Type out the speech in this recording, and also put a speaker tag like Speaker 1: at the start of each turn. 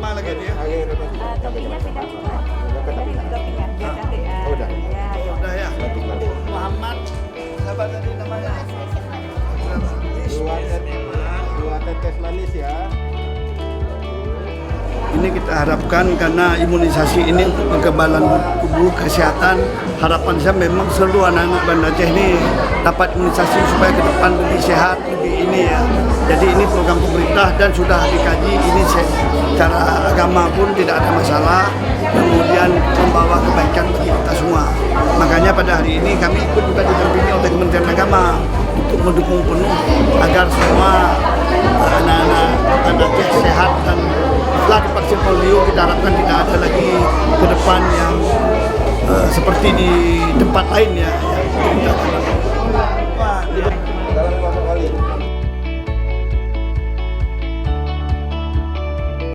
Speaker 1: lama lagi dia?
Speaker 2: Topinya pindah juga. Dari juga pindah. Dia tadi.
Speaker 3: Udah.
Speaker 2: Ya,
Speaker 1: Udah ya. Muhammad, siapa tadi namanya?
Speaker 3: Dua tetes manis ya.
Speaker 1: Ini kita harapkan karena imunisasi ini untuk kekebalan tubuh, kesehatan. Harapan saya memang seluruh anak-anak Banda Aceh ini dapat imunisasi supaya ke depan lebih sehat, lebih ini ya. Jadi ini program pemerintah dan sudah dikaji. Ini secara agama pun tidak ada masalah. Kemudian membawa kebaikan bagi kita semua. Makanya pada hari ini kami ikut juga didampingi oleh Kementerian Agama untuk mendukung penuh agar semua anak-anak Banda Aceh sehat dan setelah divaksin polio kita harapkan tidak ada lagi ke depan yang seperti di tempat lain ya.